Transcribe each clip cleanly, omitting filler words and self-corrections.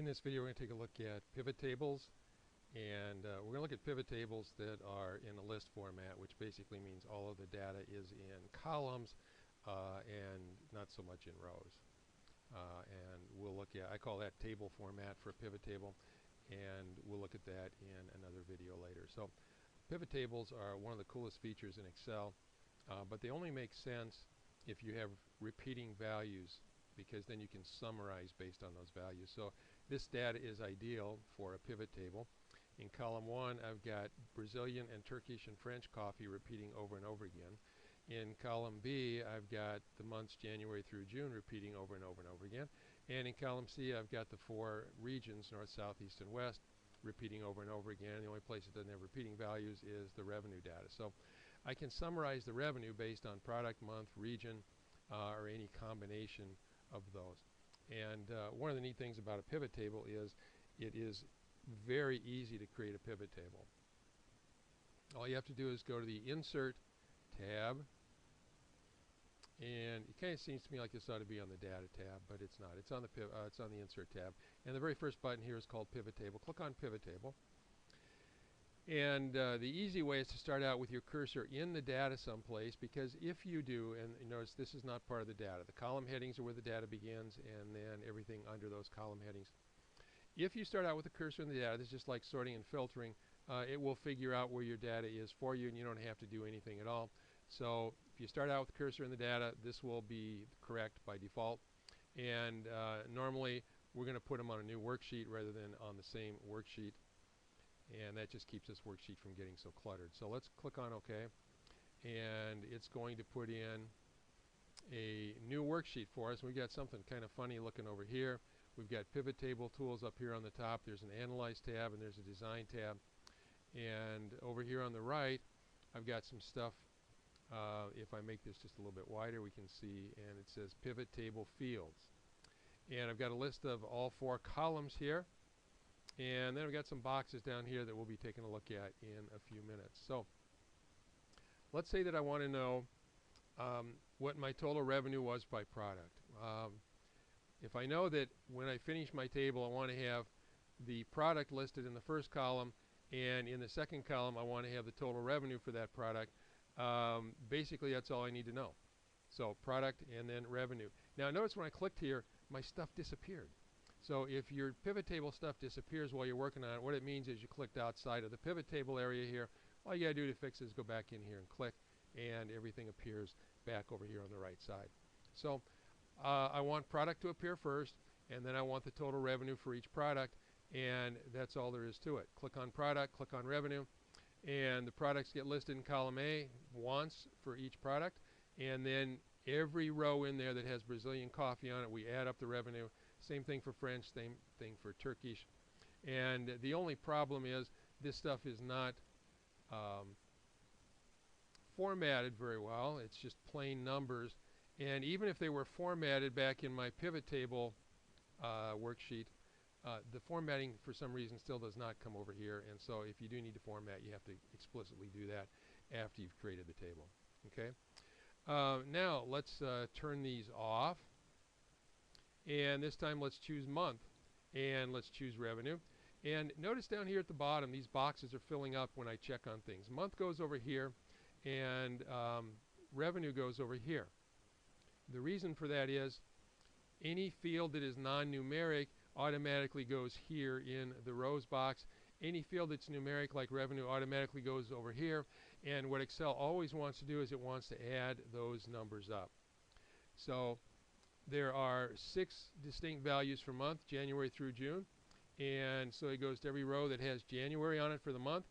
In this video, we're going to take a look at pivot tables, and we're going to look at pivot tables that are in a list format, which basically means all of the data is in columns and not so much in rows. And we'll look at, I call that table format for a pivot table, and we'll look at that in another video later. So pivot tables are one of the coolest features in Excel, but they only make sense if you have repeating values, because then you can summarize based on those values. So this data is ideal for a pivot table. In column 1, I've got Brazilian and Turkish and French coffee repeating over and over again. In column B, I've got the months January through June repeating over and over and over again. And in column C, I've got the 4 regions, North, South, East, and West, repeating over and over again. The only place that doesn't have repeating values is the revenue data. So I can summarize the revenue based on product, month, region, or any combination of those. And one of the neat things about a pivot table is it is very easy to create a pivot table. All you have to do is go to the Insert tab, and it kind of seems to me like this ought to be on the Data tab, but it's not. It's on the Insert tab, and the very first button here is called Pivot Table. Click on Pivot Table. And the easy way is to start out with your cursor in the data someplace, because if you do, and you notice this is not part of the data. The column headings are where the data begins, and then everything under those column headings. If you start out with the cursor in the data, this is just like sorting and filtering. It will figure out where your data is for you, and you don't have to do anything at all. So if you start out with the cursor in the data, this will be correct by default. And normally, we're going to put them on a new worksheet rather than on the same worksheet. And that just keeps this worksheet from getting so cluttered. So let's click on OK, and it's going to put in a new worksheet for us. We've got something kind of funny looking over here. We've got pivot table tools up here on the top. There's an Analyze tab, and there's a Design tab. And over here on the right, I've got some stuff. If I make this just a little bit wider, we can see, and it says Pivot Table Fields. And I've got a list of all 4 columns here. And then we've got some boxes down here that we'll be taking a look at in a few minutes. So let's say that I want to know what my total revenue was by product. If I know that when I finish my table, I want to have the product listed in the first column, and in the second column I want to have the total revenue for that product, basically that's all I need to know. So product and then revenue. Now notice when I clicked here, my stuff disappeared. So if your pivot table stuff disappears while you're working on it, what it means is you clicked outside of the pivot table area here. All you got to do to fix it is go back in here and click, and everything appears back over here on the right side. So I want product to appear first, and then I want the total revenue for each product, and that's all there is to it. Click on product, click on revenue, and the products get listed in column A once for each product, and then every row in there that has Brazilian coffee on it, we add up the revenue. Same thing for French, same thing for Turkish. And the only problem is this stuff is not formatted very well. It's just plain numbers. And even if they were formatted back in my pivot table worksheet, the formatting for some reason still does not come over here. And so if you do need to format, you have to explicitly do that after you've created the table. Okay. Now let's turn these off. And this time let's choose month, and let's choose revenue. And notice down here at the bottom, these boxes are filling up when I check on things. Month goes over here, and revenue goes over here. The reason for that is any field that is non-numeric automatically goes here in the rows box. Any field that's numeric, like revenue, automatically goes over here. And what Excel always wants to do is it wants to add those numbers up. So there are 6 distinct values for month, January through June. And so it goes to every row that has January on it for the month,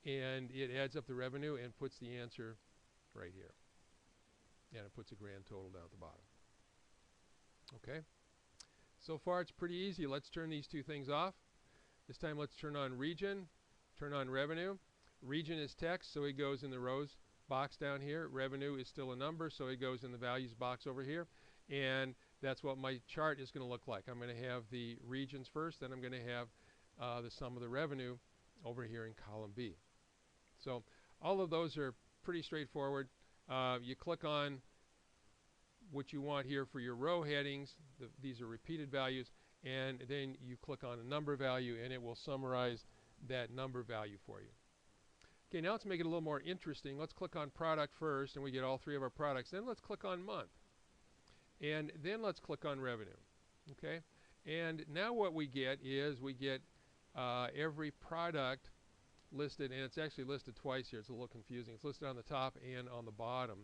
and it adds up the revenue and puts the answer right here. And it puts a grand total down at the bottom. Okay. So far it's pretty easy. Let's turn these 2 things off. This time let's turn on region, turn on revenue. Region is text, so it goes in the rows box down here. Revenue is still a number, so it goes in the values box over here. And that's what my chart is going to look like. I'm going to have the regions first, then I'm going to have the sum of the revenue over here in column B. So all of those are pretty straightforward. You click on what you want here for your row headings. These are repeated values, and then you click on a number value and it will summarize that number value for you. Okay, now let's make it a little more interesting. Let's click on product first and we get all three of our products. Then let's click on month. And then let's click on revenue. Okay, and now what we get is we get every product listed, and it's actually listed twice here. It's a little confusing. It's listed on the top and on the bottom.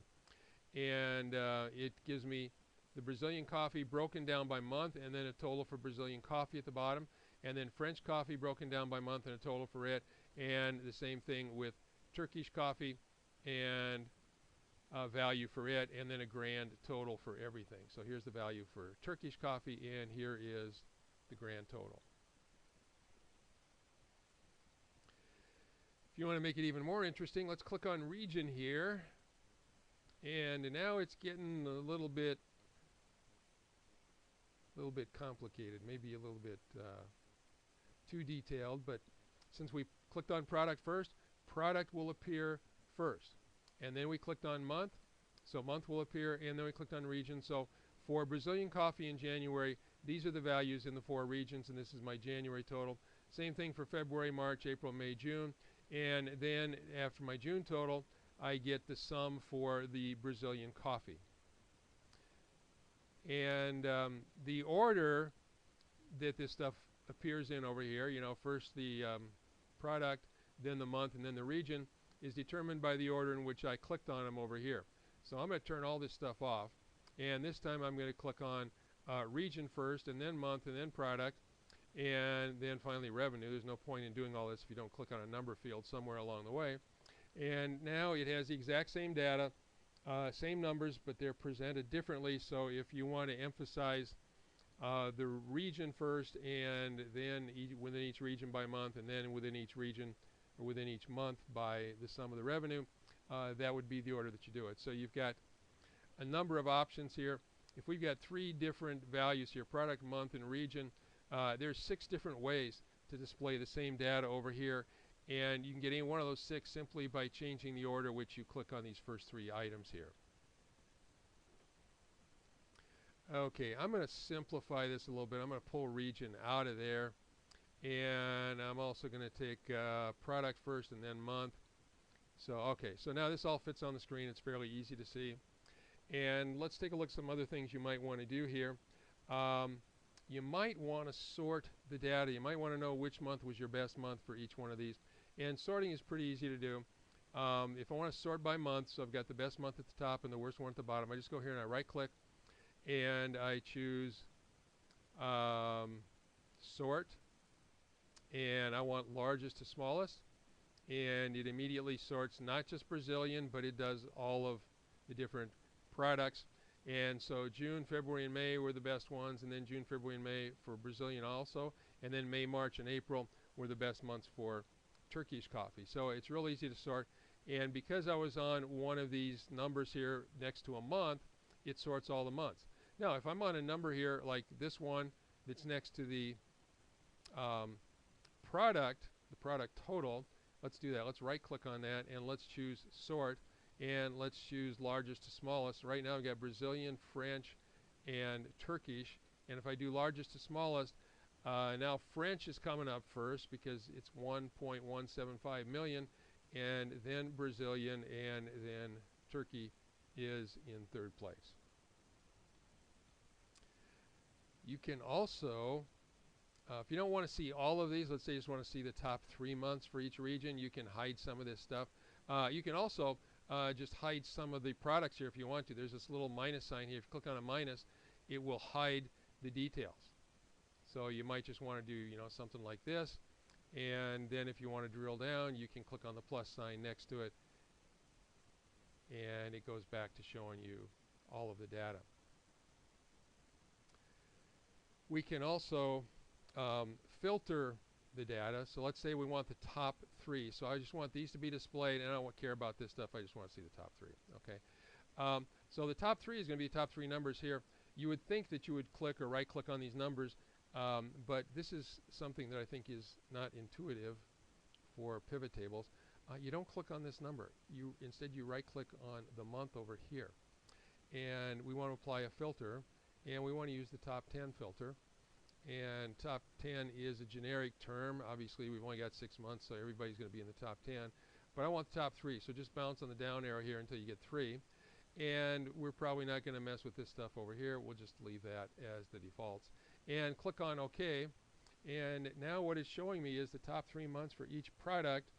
And it gives me the Brazilian coffee broken down by month and then a total for Brazilian coffee at the bottom. And then French coffee broken down by month and a total for it. And the same thing with Turkish coffee and value for it, and then a grand total for everything. So here's the value for Turkish coffee, and here is the grand total. If you want to make it even more interesting, let's click on region here. And now it's getting a little bit complicated, maybe a little bit too detailed, but since we clicked on product first, product will appear first. And then we clicked on month, so month will appear, and then we clicked on region. So for Brazilian coffee in January, these are the values in the 4 regions, and this is my January total. Same thing for February, March, April, May, June. And then after my June total, I get the sum for the Brazilian coffee. And the order that this stuff appears in over here, you know, first the product, then the month, and then the region, is determined by the order in which I clicked on them over here. So I'm going to turn all this stuff off, and this time I'm going to click on region first, and then month, and then product, and then finally revenue. There's no point in doing all this if you don't click on a number field somewhere along the way. And now it has the exact same data, same numbers, but they're presented differently. So if you want to emphasize the region first, and then within each region by month, and then within each region or within each month by the sum of the revenue, that would be the order that you do it. So you've got a number of options here. If we've got 3 different values here, product, month, and region, there's 6 different ways to display the same data over here, and you can get any one of those 6 simply by changing the order which you click on these first 3 items here. Okay, I'm going to simplify this a little bit. I'm going to pull region out of there, and I'm also going to take product first and then month. So okay, so now this all fits on the screen. It's fairly easy to see. And let's take a look at some other things you might want to do here. You might want to sort the data. You might want to know which month was your best month for each one of these. And sorting is pretty easy to do. If I want to sort by month, so I've got the best month at the top and the worst one at the bottom, I just go here and I right click and I choose sort, and I want largest to smallest, and it immediately sorts not just Brazilian, but it does all of the different products. And so June, February, and May were the best ones, and then June, February, and May for Brazilian also, and then May, March, and April were the best months for Turkish coffee. So it's real easy to sort, and because I was on one of these numbers here next to a month, it sorts all the months. Now if I'm on a number here like this one that's next to the product total, let's do that. Let's right click on that and let's choose sort, and let's choose largest to smallest. Right now I've got Brazilian, French, and Turkish, and if I do largest to smallest, now French is coming up first because it's 1.175 million, and then Brazilian, and then Turkey is in 3rd place. You can also, if you don't want to see all of these, let's say you just want to see the top 3 months for each region, you can hide some of this stuff. You can also just hide some of the products here if you want to. There's this little minus sign here. If you click on a minus, it will hide the details. So you might just want to do, you know, something like this, and then if you want to drill down, you can click on the plus sign next to it, and it goes back to showing you all of the data. We can also filter the data. So let's say we want the top 3. So I just want these to be displayed, and I don't care about this stuff. I just want to see the top 3. Okay. So the top 3 is going to be top 3 numbers here. You would think that you would click or right click on these numbers, but this is something that I think is not intuitive for pivot tables. You don't click on this number. Instead you right click on the month over here, and we want to apply a filter, and we want to use the top 10 filter, and top 10 is a generic term. Obviously, we've only got 6 months, so everybody's going to be in the top 10. But I want the top 3, so just bounce on the down arrow here until you get 3. And we're probably not going to mess with this stuff over here. We'll just leave that as the defaults. And click on OK. And now what it's showing me is the top 3 months for each product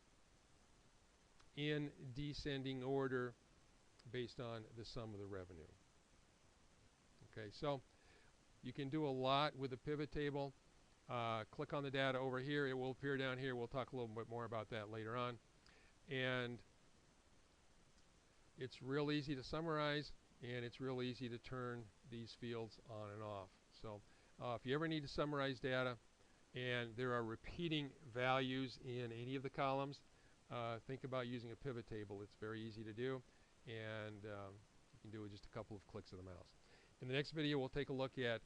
in descending order based on the sum of the revenue. Okay, so you can do a lot with a pivot table. Click on the data over here. It will appear down here. We'll talk a little bit more about that later on. And it's real easy to summarize, and it's real easy to turn these fields on and off. So if you ever need to summarize data and there are repeating values in any of the columns, think about using a pivot table. It's very easy to do, and you can do it with just a couple of clicks of the mouse. In the next video, we'll take a look at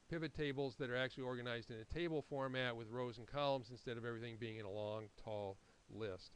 pivot tables that are actually organized in a table format with rows and columns instead of everything being in a long, tall list.